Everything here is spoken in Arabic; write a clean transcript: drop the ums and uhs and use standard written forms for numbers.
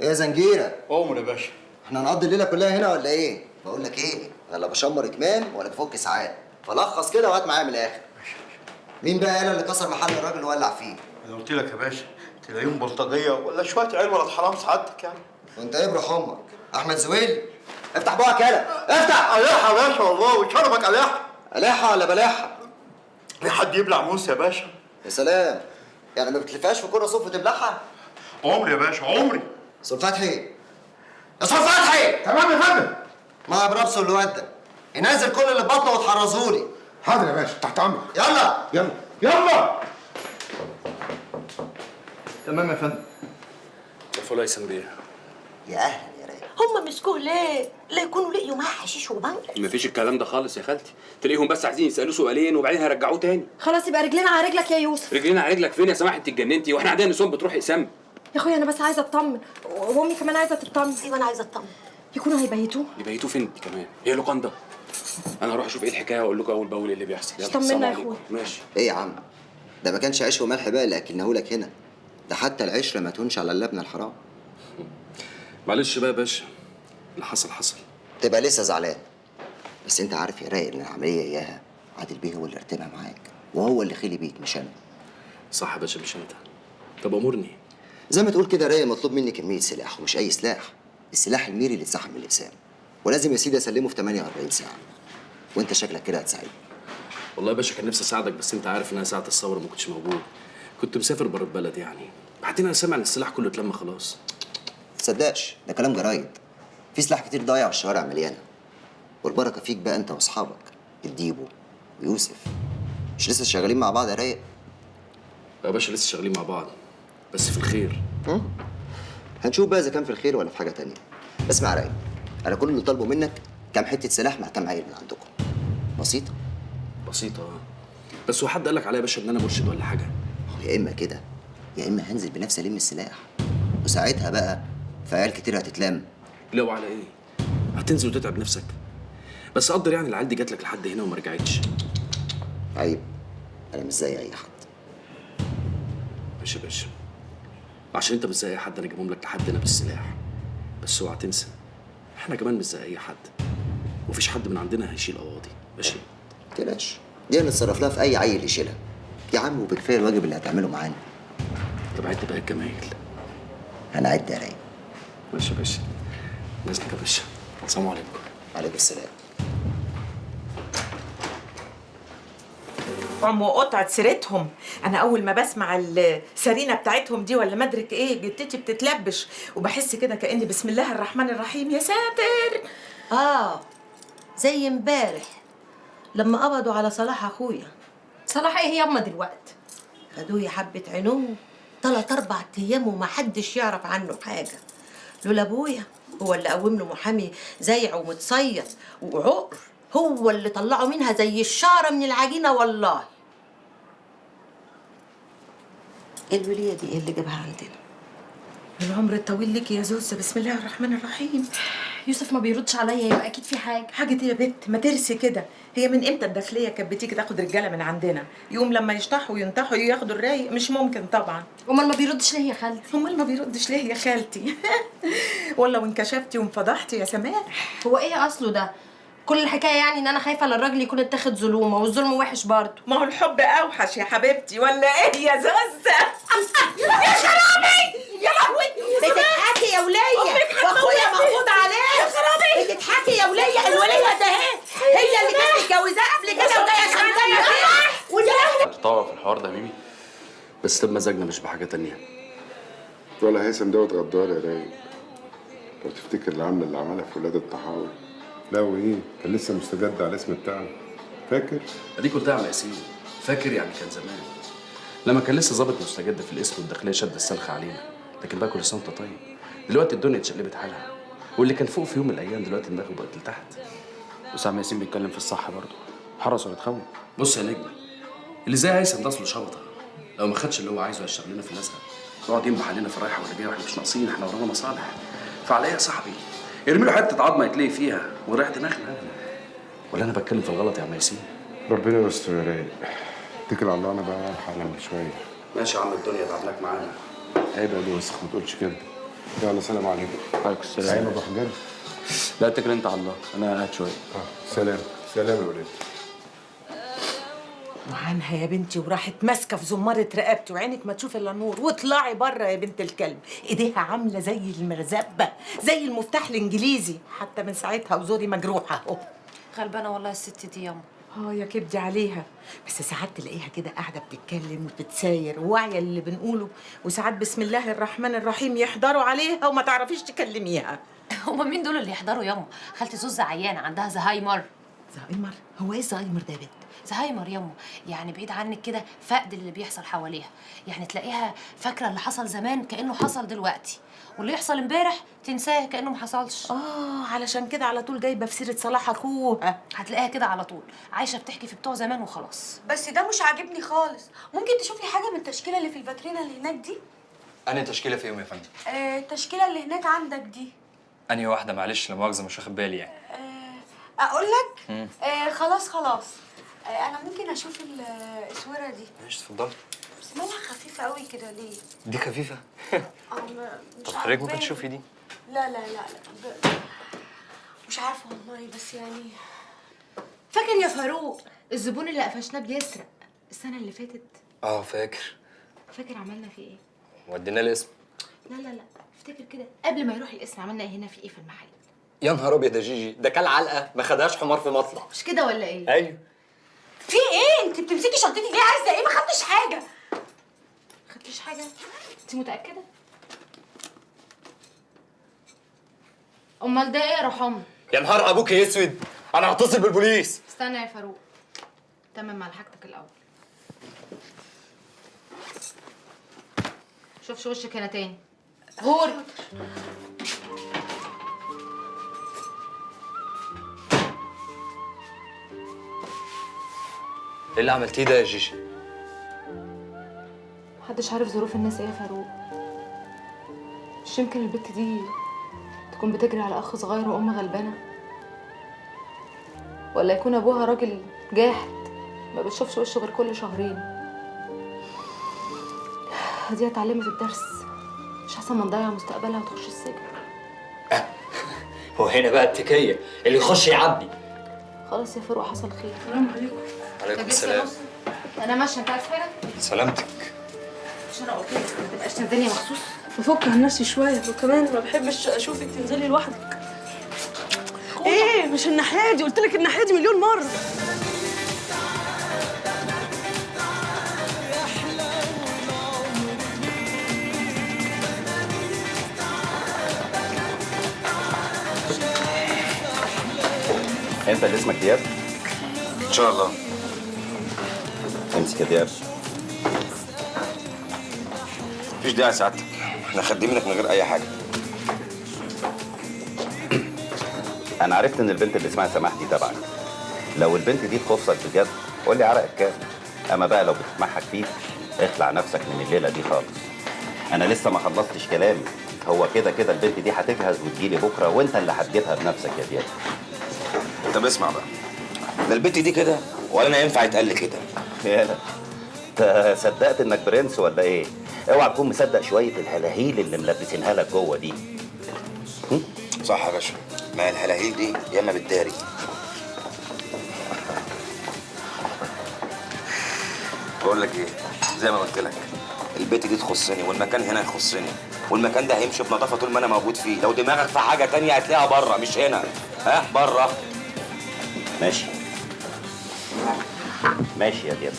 ايه يا زنجيره؟ عمر يا باشا. احنا هنقضي الليله كلها هنا ولا ايه؟ بقول لك ايه، انا لا بشمر كمان ولا بفك ساعات، فلخص كده وهات معايا من الاخر. مين بقى يالا اللي كسر محل الراجل وولع فيه؟ انا قلت لك يا باشا تلاقيهم بلطجيه ولا شويه عيال ولاد حرام سعادتك يعني. وانت ايه بروح امك؟ احمد زويل؟ افتح بقك يالا، افتح! قلاحه يا باشا والله وشربك قلاحه. قلاحه ولا بلاحه؟ في حد يبلع موس يا باشا؟ يا سلام، يعني ما بتلفهاش في كرة صوف وتبلعها؟ عمري يا باشا عمري. استاذ فتحي، يا استاذ فتحي! تمام يا فندم. ما يا برابسو اللي ودى ينزل كل اللي في بطنه وتحرزهولي. حاضر يا باشا، تحت امرك. يلا يلا يلا. تمام يا فندم. الفول هيثم بيه. يا اهلا يا رايق. هم مسكوه ليه؟ لا يكونوا لقيوا معاه حشيش وبنج. مفيش الكلام ده خالص يا خالتي، تلاقيهم بس عايزين يسالوه سؤالين وبعدين هيرجعوه تاني. خلاص يبقى رجلنا على رجلك يا يوسف. رجلينا على رجلك فين يا سماح؟ انت اتجننتي واحنا عندنا نسوان بتروح اقسام. يا اخويا انا بس عايزه اطمن، وامي كمان عايزه تطمن. ايوه انا عايزه اطمن. يكونوا هيبيتوه. يبيتوه فين انت كمان؟ هي لوكاندا. انا هروح اشوف ايه الحكايه واقول لكم اول باول ايه اللي بيحصل. يلا طمنا السلام يا عليكم. أخويا. ماشي. ايه يا عم، ده ما كانش عيش وملح بقى اللي اكلناهولك هنا، ده حتى العشره ما تهونش على اللبنه الحرام. معلش بقى يا باشا، اللي حصل حصل. تبقى لسه زعلان، بس انت عارف يا رايق ان العمليه اياها عادل بيه هو اللي رتبها معاك، وهو اللي خلي بيك مش انا. صح يا باشا مش انت. طب امرني. زي ما تقول كده رايق، مطلوب مني كميه سلاح، ومش اي سلاح، السلاح الميري اللي اتسحب من الاقسام، ولازم يا سيدي اسلمه في 48 ساعه، وانت شكلك كده هتساعدني. والله يا باشا كان نفسي اساعدك، بس انت عارف ان انا ساعه الثوره ما كنتش موجود، كنت مسافر بره البلد يعني. بعدين انا سامع ان السلاح كله اتلم خلاص. تصدقش ده كلام جرايد، في سلاح كتير ضايع والشوارع مليانه، والبركه فيك بقى انت واصحابك الديبو ويوسف. مش لسه شغالين مع بعض يا رايق؟ يا باشا لسه شغالين مع بعض بس في الخير. هنشوف بقى اذا كان في الخير ولا في حاجه تانية. اسمع يا رايق، انا كل اللي طالبه منك كام حته سلاح مع كام عيل من عندكم، بسيطه. بسيطه بس هو حد قال لك عليا يا باشا ان انا مرشد ولا حاجه؟ هو يا اما كده يا اما هنزل بنفسي الم السلاح، وساعتها بقى في عيال كتير هتتلم. لو على ايه؟ هتنزل وتتعب نفسك؟ بس قدر يعني العيال دي جات لك لحد هنا وما رجعتش. عيب، انا مش زي اي حد. ماشي يا باشا، عشان انت مش زي اي حد انا جايبهم لك لحد هنا بالسلاح، بس اوعى تنسى احنا كمان مش زي اي حد، ومفيش حد من عندنا هيشيل قواضي. ماشي؟ متقلقش، دي هنتصرف لها في اي عيل يشيلها يا عم، وبكفايه الواجب اللي هتعمله معانا. طب عد بقى الجمايل. هنعد يا رايق. ماشي يا باشا، نازلك يا باشا. السلام عليكم. عليكم السلام. وقطعت سيرتهم. انا اول ما بسمع السرينه بتاعتهم دي ولا مدرك ايه جدتي بتتلبش، وبحس كده كاني بسم الله الرحمن الرحيم. يا ساتر. زي امبارح لما قبضوا على صلاح اخويا. صلاح ايه ياما دلوقتي؟ خدوه يا حبه عينوه 3-4 ايام وما حدش يعرف عنه حاجه، لولا ابويا هو اللي قوم له محامي زيع ومتصيد وعقر، هو اللي طلعه منها زي الشعره من العجينه. والله الوليه دي ايه اللي جابها عندنا؟ العمر الطويل لك يا زوزة. بسم الله الرحمن الرحيم. يوسف ما بيردش عليا، يبقى اكيد في حاجه. حاجة دي يا بت ما ترسي كده. هي من امتى الداخليه كانت بتيجي تاخد رجاله من عندنا يوم لما يشطحوا وينطحوا ياخدوا الرايق؟ مش ممكن طبعا. امال ما بيردش ليه يا خالتي؟ امال ما بيردش ليه يا خالتي؟ والله وانكشفتي وانفضحتي يا سماح. هو ايه اصله ده؟ كل الحكايه يعني ان انا خايفه للراجل يكون اتاخد ظلومه، والظلم وحش برضه. ما هو الحب اوحش يا حبيبتي ولا ايه يا زوزة؟ يا شرابي يا لهوي. بتضحكي يا وليه واخويا مقبوض عليه. بتضحكي يا وليه، الوليه ده هي اللي كانت متجوزاه قبل كده وجايه شمتانه فيه. وده هتطوع في الحوار ده يا ميمي، بس بمزاجنا مش بحاجه تانية. ولا هيثم دوت غدار يا رايق. لو تفتكر العمله اللي عملها في ولاد الطحاوي. لا وايه، كان لسه مستجد على الاسم بتاعه. فاكر؟ اديك قلتها على ياسين. فاكر يعني كان زمان لما كان لسه ظابط مستجد في الاسم والداخليه شد السلخ علينا، لكن بقى كل سنه وانت طيب. دلوقتي الدنيا اتشقلبت حالها، واللي كان فوق في يوم من الايام دلوقتي دماغه بقت لتحت. وسام ياسين بيتكلم في الصح برضه، حرس ولا تخون. بص يا نجم، اللي زي هيثم ده اصله شبطه، لو ما خدش اللي هو عايزه هيشتغل لنا في الازرق، يقعد ينبح علينا في الرايحه والجايه واحنا مش ناقصين، احنا ورانا مصالح. فعلى ايه يا صاحبي؟ ارمي له حته عظمه يتلقي فيها وريح دماغنا. ولا انا بتكلم في الغلط يا عم ياسين؟ ربنا يستر يا رايق. اتكل على الله، انا بقى الحق لما شويه. ماشي يا عم، الدنيا تعبناك معانا. عيب يا وسخ، ما تقولش كده. يلا سلام عليكم. عليكم السلام. ايوه ابو حجاج. لا اتكل انت على الله، انا قاعد شويه. سلام سلام يا ولاد. وعنها يا بنتي وراحت ماسكه في زماره رقبتي وعينك ما تشوف الا نور، واطلعي بره يا بنت الكلب. ايديها عامله زي المرزبه، زي المفتاح الانجليزي، حتى من ساعتها وزوري مجروحه اهو. غلبانه والله الست دي ياما. يا كبدي عليها، بس ساعات تلاقيها كده قاعده بتتكلم وبتساير واعيه اللي بنقوله، وساعات بسم الله الرحمن الرحيم يحضروا عليها وما تعرفيش تكلميها. هما مين دول اللي يحضروا ياما؟ خالتي زوزة عيانه عندها زهايمر. زهايمر؟ هو ايه زهايمر ده يا بنت؟ زهايمر ياما، يعني بعيد عنك كده فقد اللي بيحصل حواليها، يعني تلاقيها فاكره اللي حصل زمان كانه حصل دلوقتي، واللي يحصل امبارح تنساه كانه ما حصلش. علشان كده على طول جايبه في سيره صلاح اخوها. هتلاقيها كده على طول عايشه بتحكي في بتوع زمان وخلاص. بس ده مش عاجبني خالص. ممكن تشوف لي حاجه من التشكيله اللي في الفاترينا اللي هناك دي؟ أنهي تشكيلة فيهم يا فندم؟ التشكيله اللي هناك عندك دي. أنهي واحدة معلش لا مؤاخذة مش واخد بالي يعني. اقول لك. خلاص. انا ممكن اشوف الاسوره دي. ماشي اتفضلي. بس مالها خفيفه قوي كده ليه؟ دي خفيفة؟ مش طب حضرتك ممكن عارفة. تشوفي دي؟ لا. مش عارفه والله، بس يعني فاكر يا فاروق الزبون اللي قفشناه بيسرق السنه اللي فاتت؟ فاكر. فاكر عملنا فيه ايه؟ ودينا الاسم. لا افتكر كده قبل ما يروح القسم عملنا ايه هنا في ايه في المحل؟ يا نهار أبيض يا جيجي، ده كل علقة ما خدهاش حمار في مطلع. مش كده ولا ايه؟ أيوه. في ايه؟ انت بتمسكي شنطتي ليه؟ عايزه ايه؟ ما خدتش حاجه. خدتيش حاجه؟ انت متاكده؟ امال ده ايه يا رحمه؟ يا نهار أبوك يا أسود، أنا هتصل بالبوليس. استنى يا فاروق، تمم على حاجتك الاول. شوفش وشك هنا تاني. غور. إيه اللي عملتيه ده يا جيجي؟ محدش عارف ظروف الناس ايه يا فاروق. مش يمكن البت دي تكون بتجري على اخ صغير وام غلبانه، ولا يكون ابوها راجل جاحد ما بتشوفش وشه غير كل شهرين. دي اتعلمت الدرس، مش احسن ما نضيع مستقبلها وتخش السجن. هو هنا بقى التكية اللي يخش يعبي. خلاص يا فاروق حصل خير. السلام عليكم. عليكم السلام. انا ماشيه، انت عارف حاجه؟ سلامتك. مش انا قلت لك ما تبقاش تنزلي مخصوص؟ بفك عن نفسي شويه، وكمان ما بحبش اشوفك تنزلي لوحدك. ايه مش الناحيه دي؟ قلت لك الناحيه دي مليون مره. انت اللي اسمك دياب؟ ان شاء الله. امسك يا دياب. مفيش داعي سعادتك، احنا خدمينك من غير اي حاجه. انا عرفت ان البنت اللي اسمها سماح دي تبعك. لو البنت دي تخصك بجد قول لي عرقك كام. اما بقى لو بتسمعك فيك اخلع نفسك من الليله دي خالص. انا لسه ما خلصتش كلامي. هو كده كده البنت دي هتجهز وتجيلي بكره وانت اللي هتجيبها بنفسك يا دياب. طب اسمع بقى، ده البت دي كده ولا انا ينفع يتقال لي كده؟ يالا انت صدقت انك برنس ولا ايه؟ اوعى تكون مصدق شويه الهلاهيل اللي ملبسينها لك جوه دي. صح يا باشا، ما هي الهلاهيل دي يا اما بتداري. بقول لك ايه، زي ما قلت لك البت دي تخصني والمكان هنا يخصني، والمكان ده هيمشي بنظافه طول ما انا موجود فيه. لو دماغك في حاجه تانية هتلاقيها بره مش هنا. ها بره. ماشي ماشي يا دياب.